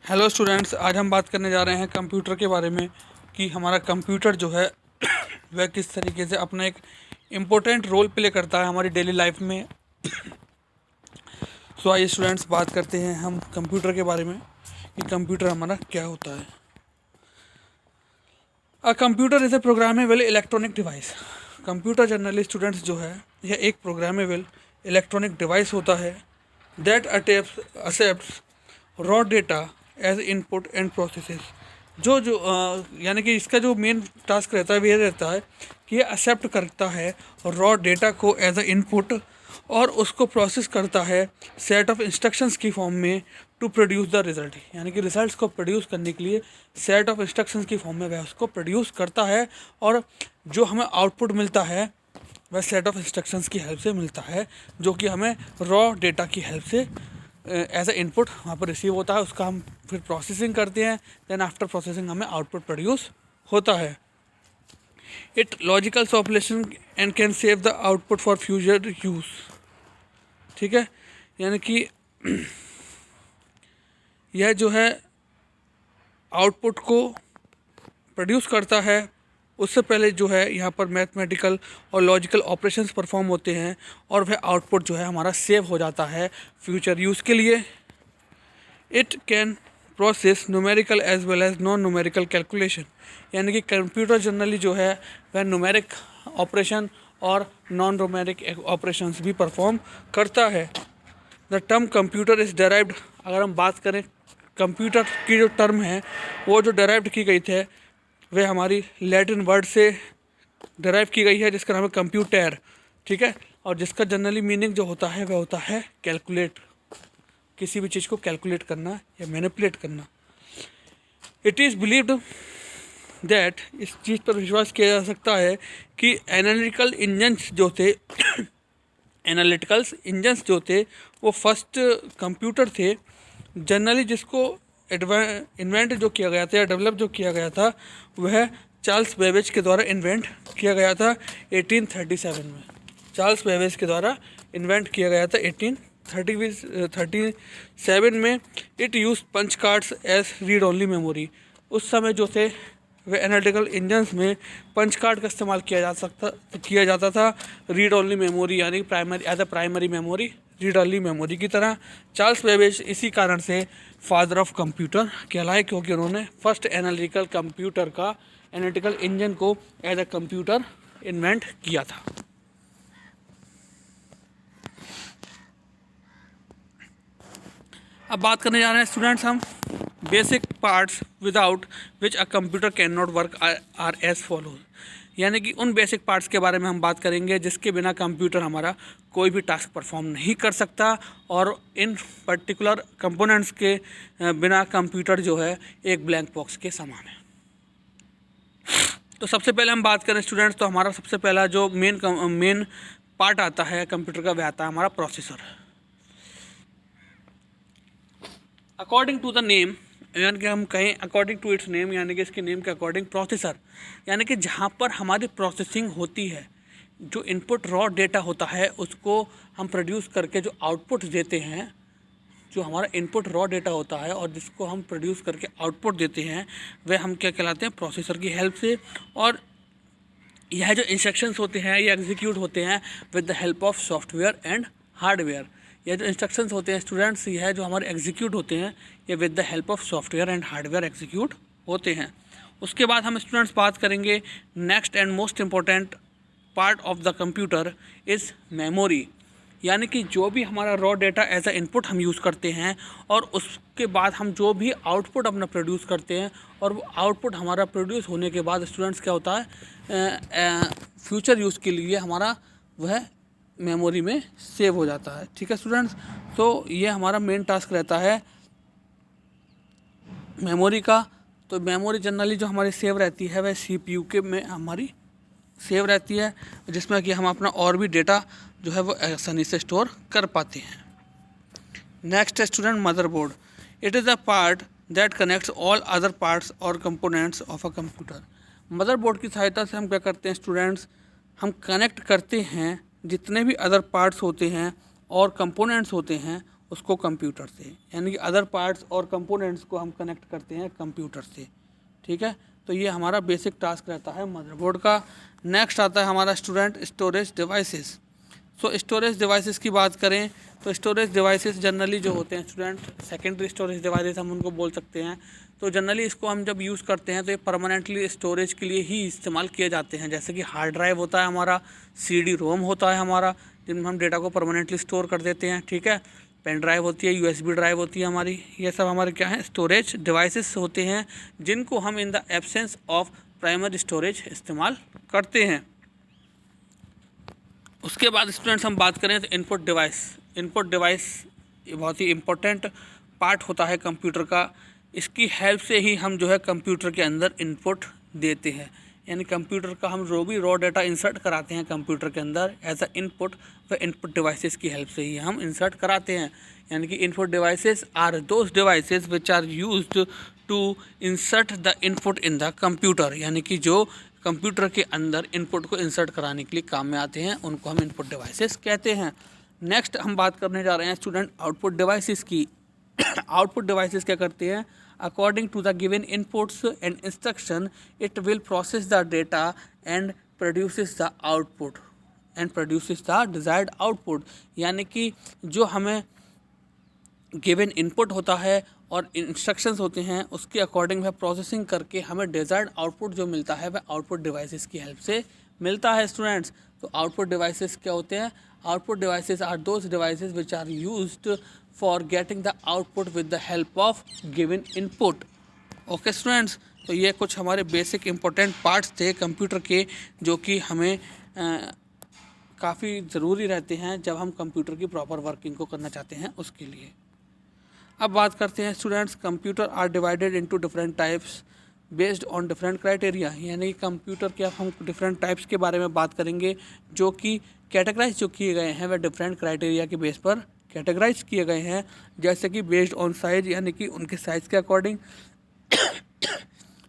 Hello students, आज हम बात करने जा रहे हैं कंप्यूटर के बारे में कि हमारा कंप्यूटर जो है वह किस तरीके से अपना एक इम्पोर्टेंट रोल प्ले करता है हमारी डेली लाइफ में। सो आइए स्टूडेंट्स, बात करते हैं हम कंप्यूटर के बारे में कि कंप्यूटर हमारा क्या होता है। A computer is a programmable electronic device. Computer generally students जो है यह एक प्रोग्रामेबल इलेक्ट्रॉनिक डिवाइस होता है that accepts raw data as input and processes. जो यानी कि इसका जो मेन टास्क रहता है वह रहता है कि ये एक्सेप्ट करता है रॉ डेटा को एज अ इनपुट और उसको प्रोसेस करता है सेट ऑफ इंस्ट्रक्शंस की फॉर्म में टू प्रोड्यूस द रिज़ल्ट। यानी कि रिजल्ट्स को प्रोड्यूस करने के लिए सेट ऑफ इंस्ट्रक्शंस की फॉर्म में वह उसको प्रोड्यूस करता है और जो हमें आउटपुट मिलता है वह सेट ऑफ इंस्ट्रक्शंस की हेल्प से मिलता है, जो कि हमें रॉ डेटा की हेल्प से एज ए इनपुट वहाँ पर रिसीव होता है। उसका हम फिर प्रोसेसिंग करते हैं, देन आफ्टर प्रोसेसिंग हमें आउटपुट प्रोड्यूस होता है। It logical operation and can save the output for future use. ठीक है, यानी कि यह जो है आउटपुट को प्रोड्यूस करता है, उससे पहले जो है यहाँ पर मैथमेटिकल और लॉजिकल ऑपरेशंस परफॉर्म होते हैं और वह आउटपुट जो है हमारा सेव हो जाता है फ्यूचर यूज़ के लिए। It can process numerical as well as non numerical calculation. यानी कि कंप्यूटर जनरली जो है वह न्यूमेरिक ऑपरेशन और नॉन न्यूमेरिक ऑपरेशंस भी परफॉर्म करता है। The term computer is derived, अगर हम बात करें कंप्यूटर की जो टर्म है वो जो डेराइव्ड की गई थे वह हमारी लैटिन वर्ड से डेराइव की गई है जिसका नाम है कंप्यूटर। ठीक है, और जिसका जनरली मीनिंग जो होता है वह होता है कैलकुलेट, किसी भी चीज़ को कैलकुलेट करना या मैनिपुलेट करना। इट इज़ बिलीव्ड दैट, इस चीज़ पर विश्वास किया जा सकता है कि एनालिटिकल इंजन्स जो थे एनालिटिकल्स इंजन्स जो थे वो फर्स्ट कंप्यूटर थे जनरली, जिसको इन्वेंट जो किया गया था या डेवलप जो किया गया था वह चार्ल्स बेबेज के द्वारा इन्वेंट किया गया था 1837 में। चार्ल्स बेबेज के द्वारा इन्वेंट किया गया था 1837 में। It use punch cards as read only memory. उस समय जो थे वे एनालिटिकल इंजन्स में पंच कार्ड का इस्तेमाल किया जाता था रीड ओनली मेमोरी, यानी primary as a primary memory, read only memory की तरह। चार्ल्स बेबेज इसी कारण से फादर ऑफ कंप्यूटर कहलाए, क्योंकि उन्होंने फर्स्ट एनालिटिकल कंप्यूटर का एनालिटिकल इंजन को एज अ कंप्यूटर इन्वेंट किया था। अब बात करने जा रहे हैं स्टूडेंट्स हम basic parts without which a computer can not work are as follows. यानी कि उन बेसिक पार्ट्स के बारे में हम बात करेंगे जिसके बिना कंप्यूटर हमारा कोई भी टास्क परफॉर्म नहीं कर सकता, और इन पर्टिकुलर कंपोनेंट्स के बिना कंप्यूटर जो है एक ब्लैंक बॉक्स के समान है। तो सबसे पहले हम बात करें स्टूडेंट्स, तो हमारा सबसे पहला जो मेन पार्ट आता है कंप्यूटर का वह आता है हमारा processor. According to the name, यानी कि हम कहें अकॉर्डिंग टू इट्स नेम, यानी कि इसके नेम के अकॉर्डिंग प्रोसेसर, यानी कि जहाँ पर हमारी प्रोसेसिंग होती है, जो इनपुट रॉ डेटा होता है उसको हम प्रोड्यूस करके जो आउटपुट देते हैं, जो हमारा इनपुट रॉ डेटा होता है और जिसको हम प्रोड्यूस करके आउटपुट देते हैं वह हम क्या कहलाते हैं, प्रोसेसर की हेल्प से। और यह जो इंस्ट्रक्शंस होते हैं ये एग्जीक्यूट होते हैं with the help of software and hardware. यह जो इंस्ट्रक्शंस होते हैं स्टूडेंट्स, यह जो हमारे एग्जीक्यूट होते हैं ये with the help of software and hardware execute होते हैं। उसके बाद हम स्टूडेंट्स बात करेंगे next and most important part of the computer is memory. यानी कि जो भी हमारा raw data as a input हम यूज़ करते हैं और उसके बाद हम जो भी आउटपुट अपना प्रोड्यूस करते हैं और वो आउटपुट हमारा प्रोड्यूस होने के बाद स्टूडेंट्स क्या होता है, फ्यूचर यूज़ के लिए हमारा वह मेमोरी में सेव हो जाता है। ठीक है स्टूडेंट्स, तो ये हमारा मेन टास्क रहता है मेमोरी का। तो मेमोरी जनरली जो हमारी सेव रहती है वह CPU के में हमारी सेव रहती है, जिसमें कि हम अपना और भी डेटा जो है वो आसानी से स्टोर कर पाते हैं। नेक्स्ट है student motherboard. It is a part that connects all other parts और components of a computer. Motherboard की सहायता से हम क्या करते हैं स्टूडेंट्स, हम कनेक्ट करते हैं जितने भी अदर पार्ट्स होते हैं और कंपोनेंट्स होते हैं उसको कंप्यूटर से, यानी कि अदर पार्ट्स और कंपोनेंट्स को हम कनेक्ट करते हैं कंप्यूटर से, ठीक है। तो ये हमारा बेसिक टास्क रहता है मदरबोर्ड का। नेक्स्ट आता है हमारा स्टूडेंट स्टोरेज डिवाइसेस। सो स्टोरेज डिवाइसेस की बात करें तो स्टोरेज डिवाइसेस जनरली जो होते हैं स्टूडेंट, सेकेंडरी स्टोरेज डिवाइसेस हम उनको बोल सकते हैं। तो जनरली इसको हम जब यूज़ करते हैं तो ये परमानेंटली स्टोरेज के लिए ही इस्तेमाल किए जाते हैं। जैसे कि हार्ड ड्राइव होता है हमारा, CD रोम होता है हमारा, जिनमें हम डेटा को परमानेंटली स्टोर कर देते हैं, ठीक है। पेन ड्राइव होती है, USB ड्राइव होती है हमारी, ये सब हमारे क्या हैं, स्टोरेज डिवाइसेस होते हैं, जिनको हम in the absence of primary storage इस्तेमाल करते हैं। उसके बाद स्टूडेंट्स हम बात करें तो इनपुट डिवाइस ये बहुत ही इम्पोर्टेंट पार्ट होता है कंप्यूटर का। इसकी हेल्प से ही हम जो है कंप्यूटर के अंदर इनपुट देते हैं, यानी कंप्यूटर का हम जो भी रॉ डाटा इंसर्ट कराते हैं कंप्यूटर के अंदर एज अ इनपुट, वह इनपुट डिवाइसेस की हेल्प से ही हम इंसर्ट कराते हैं। यानी कि input devices are those devices which are used to insert the input in the computer, यानी कि जो कंप्यूटर के अंदर इनपुट को इंसर्ट कराने के लिए काम में आते हैं, उनको हम इनपुट डिवाइसेस कहते हैं। नेक्स्ट हम बात करने जा रहे हैं स्टूडेंट आउटपुट डिवाइसेस की। आउटपुट डिवाइसेस क्या करते हैं, according to the given inputs and instruction it will process the data and produces the output and produces the desired output. यानी कि जो हमें गिवन इनपुट होता है और इंस्ट्रक्शंस होते हैं, उसके अकॉर्डिंग वह प्रोसेसिंग करके हमें डिजायर्ड आउटपुट जो मिलता है वह आउटपुट डिवाइसेस की हेल्प से मिलता है स्टूडेंट्स। तो आउटपुट डिवाइसेस क्या होते हैं, output devices are those devices which are used for getting the output with the help of given input. Okay students, तो ये कुछ हमारे बेसिक इंपॉर्टेंट पार्ट्स थे कंप्यूटर के, जो कि हमें काफ़ी ज़रूरी रहते हैं जब हम कंप्यूटर की प्रॉपर वर्किंग को करना चाहते हैं उसके लिए। अब बात करते हैं students, computer are divided into different types based on different criteria. यानी कंप्यूटर के अब हम डिफरेंट टाइप्स के बारे में बात करेंगे, जो कि कैटेगराइज जो किए गए हैं वह डिफरेंट क्राइटेरिया के बेस पर कैटेगराइज किए गए हैं। जैसे कि बेस्ड ऑन साइज, यानी कि उनके साइज़ के according.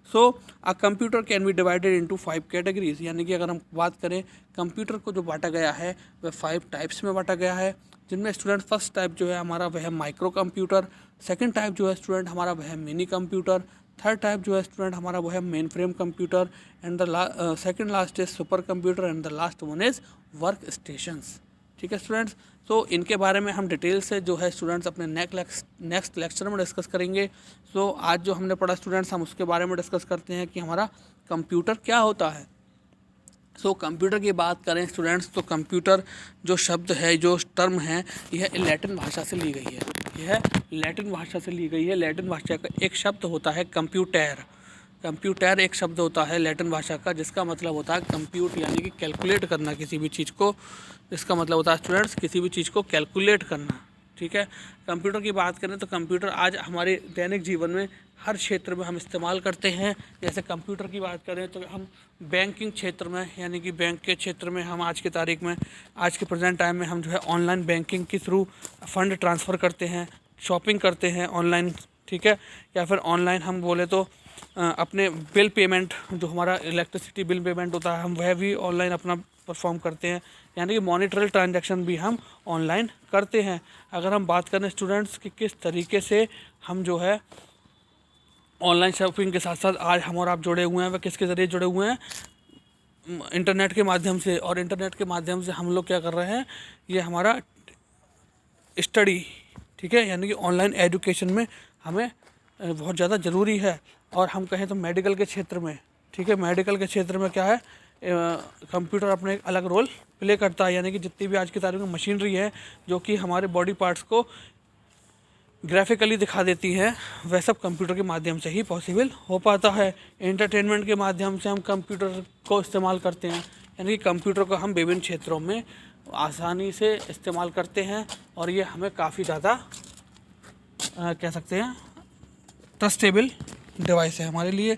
So a computer can be divided into 5 categories. यानी कि अगर हम बात करें कंप्यूटर को जो बांटा गया है वह 5 टाइप्स में बांटा गया है, जिनमें स्टूडेंट फर्स्ट टाइप जो है हमारा वह है माइक्रो कंप्यूटर, सेकंड टाइप जो है स्टूडेंट हमारा वह है मिनी कंप्यूटर, थर्ड टाइप जो है स्टूडेंट हमारा वो है main frame computer, and the second last is super computer, and the last one is work stations. ठीक है स्टूडेंट्स, तो इनके बारे में हम डिटेल से जो है स्टूडेंट्स अपने नेक्स्ट लेक्चर में डिस्कस करेंगे। सो आज जो हमने पढ़ा स्टूडेंट्स, हम उसके बारे में डिस्कस करते हैं कि हमारा कंप्यूटर क्या होता है। सो कंप्यूटर की बात करें स्टूडेंट्स, तो कंप्यूटर जो शब्द है, जो टर्म है, यह लैटिन भाषा से ली गई है। यह लैटिन भाषा से ली गई है। लैटिन भाषा का एक शब्द होता है कंप्यूटर। कंप्यूटर एक शब्द होता है लैटिन भाषा का, जिसका मतलब होता है कंप्यूट, यानी कि कैलकुलेट करना किसी भी चीज़ को। इसका मतलब होता है स्टूडेंट्स किसी भी चीज़ को कैलकुलेट करना। ठीक है, कंप्यूटर की बात करें तो कंप्यूटर आज हमारे दैनिक जीवन में हर क्षेत्र में हम इस्तेमाल करते हैं। जैसे कंप्यूटर की बात करें तो हम बैंकिंग क्षेत्र में, यानी कि बैंक के क्षेत्र में हम आज की तारीख में, आज के प्रेजेंट टाइम में हम जो है ऑनलाइन बैंकिंग के थ्रू फ़ंड ट्रांसफ़र करते हैं, शॉपिंग करते हैं ऑनलाइन। ठीक है, या फिर ऑनलाइन हम बोले तो अपने बिल पेमेंट, जो हमारा इलेक्ट्रिसिटी बिल पेमेंट होता है, हम वह भी ऑनलाइन अपना परफॉर्म करते हैं। यानी कि मॉनिटरी ट्रांजैक्शन भी हम ऑनलाइन करते हैं। अगर हम बात करें स्टूडेंट्स कि किस तरीके से हम जो है ऑनलाइन शॉपिंग के साथ साथ आज हम और आप जुड़े हुए हैं, वह किसके ज़रिए जुड़े हुए हैं, इंटरनेट के माध्यम से। और इंटरनेट के माध्यम से हम लोग क्या कर रहे हैं, ये हमारा स्टडी, ठीक है, यानी कि ऑनलाइन एजुकेशन में हमें बहुत ज़्यादा ज़रूरी है। और हम कहें तो मेडिकल के क्षेत्र में, ठीक है, मेडिकल के क्षेत्र में क्या है, कंप्यूटर अपने एक अलग रोल प्ले करता है। यानी कि जितनी भी आज की तारीख में मशीनरी है जो कि हमारे बॉडी पार्ट्स को ग्राफिकली दिखा देती है, वह सब कंप्यूटर के माध्यम से ही पॉसिबल हो पाता है। एंटरटेनमेंट के माध्यम से हम कंप्यूटर को इस्तेमाल करते हैं। यानी कि कंप्यूटर को हम विभिन्न क्षेत्रों में आसानी से इस्तेमाल करते हैं, और ये हमें काफ़ी ज़्यादा कह सकते हैं ट्रस्टेबल डिवाइस है हमारे लिए।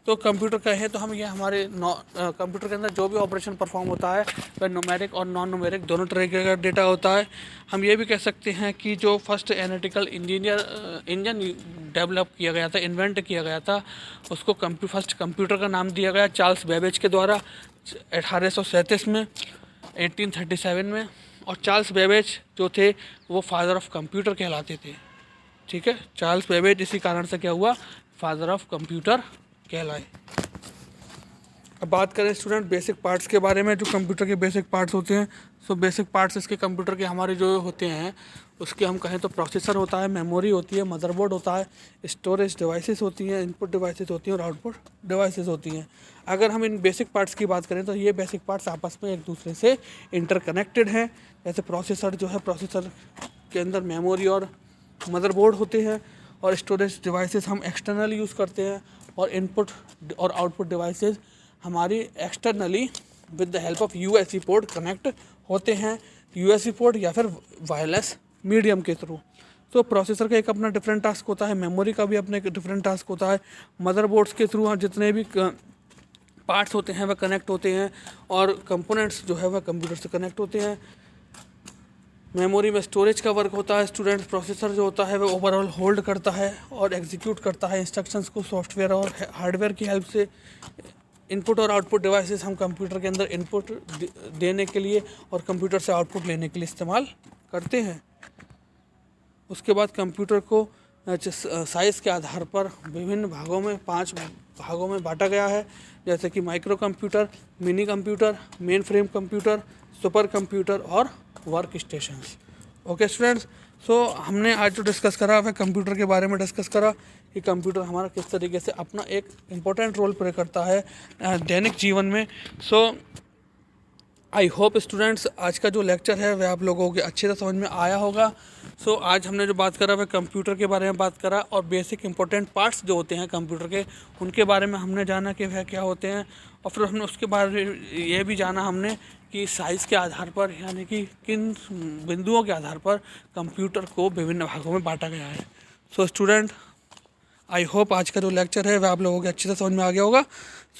तो कंप्यूटर का है तो हम ये हमारे कंप्यूटर के अंदर जो भी ऑपरेशन परफॉर्म होता है वह न्यूमेरिक और नॉन न्यूमेरिक दोनों तरह का डेटा होता है। हम ये भी कह सकते हैं कि जो फर्स्ट एनालिटिकल इंजन डेवलप किया गया था, इन्वेंट किया गया था, उसको फर्स्ट कंप्यूटर का नाम दिया गया चार्ल्स बेबेज के द्वारा 1837 में, 1837 में। और चार्ल्स बेबेज जो थे वो फादर ऑफ कंप्यूटर कहलाते थे। ठीक है, चार्ल्स बेबेज इसी कारण से क्या हुआ, फादर ऑफ कंप्यूटर कहलाए। अब बात करें स्टूडेंट बेसिक पार्ट्स के बारे में, जो कंप्यूटर के बेसिक पार्ट्स होते हैं। सो बेसिक पार्ट्स इसके कंप्यूटर के हमारे जो होते हैं उसके हम कहें तो प्रोसेसर होता है, मेमोरी होती है, मदरबोर्ड होता है, स्टोरेज डिवाइसेस होती हैं, इनपुट डिवाइसेस होती हैं और आउटपुट डिवाइसेस होती हैं। अगर हम इन बेसिक पार्ट्स की बात करें तो ये बेसिक पार्ट्स आपस में एक दूसरे से इंटरकनेक्टेड हैं। जैसे प्रोसेसर जो है, प्रोसेसर के अंदर मेमोरी और मदरबोर्ड होते हैं, और स्टोरेज डिवाइसेस हम एक्सटर्नल यूज़ करते हैं, और इनपुट और आउटपुट डिवाइसेस हमारी externally with the help of USB port connect होते हैं, यूएसबी पोर्ट या फिर वायरलेस मीडियम के थ्रू। तो प्रोसेसर का एक अपना डिफरेंट टास्क होता है, मेमोरी का भी अपना एक डिफरेंट टास्क होता है, मदरबोर्ड्स के थ्रू जितने भी पार्ट्स होते हैं वह कनेक्ट होते हैं, और कंपोनेंट्स जो है वह कंप्यूटर से कनेक्ट होते हैं। मेमोरी में स्टोरेज का वर्क होता है स्टूडेंट्स। प्रोसेसर जो होता है वह ओवरऑल होल्ड करता है और एग्जीक्यूट करता है इंस्ट्रक्शंस को सॉफ्टवेयर और हार्डवेयर की हेल्प से। इनपुट और आउटपुट डिवाइसेस हम कंप्यूटर के अंदर इनपुट देने के लिए और कंप्यूटर से आउटपुट लेने के लिए इस्तेमाल करते हैं। उसके बाद कंप्यूटर को साइज़ के आधार पर विभिन्न भागों में 5 भागों में बांटा गया है, जैसे कि micro computer, mini computer, main frame computer, super computer और वर्क स्टेशंस। ओके स्टूडेंट्स, सो हमने आज जो डिस्कस करा वह कंप्यूटर के बारे में डिस्कस करा कि कंप्यूटर हमारा किस तरीके से अपना एक इम्पोर्टेंट रोल प्ले करता है दैनिक जीवन में। सो आई होप स्टूडेंट्स आज का जो लेक्चर है वह आप लोगों के अच्छे से समझ में आया होगा। सो आज हमने जो बात करा वह कंप्यूटर के बारे में बात करा, और बेसिक इंपॉर्टेंट पार्ट्स जो होते हैं कंप्यूटर के उनके बारे में हमने जाना कि वह क्या होते हैं, और फिर हमने उसके बारे में ये भी जाना हमने कि साइज़ के आधार पर यानी कि किन बिंदुओं के आधार पर कंप्यूटर को विभिन्न भागों में बांटा गया है। सो स्टूडेंट आई होप आज का जो लेक्चर है वह आप लोगों के अच्छे से समझ में आ गया होगा।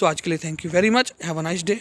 सो आज के लिए thank you very much, have a nice day.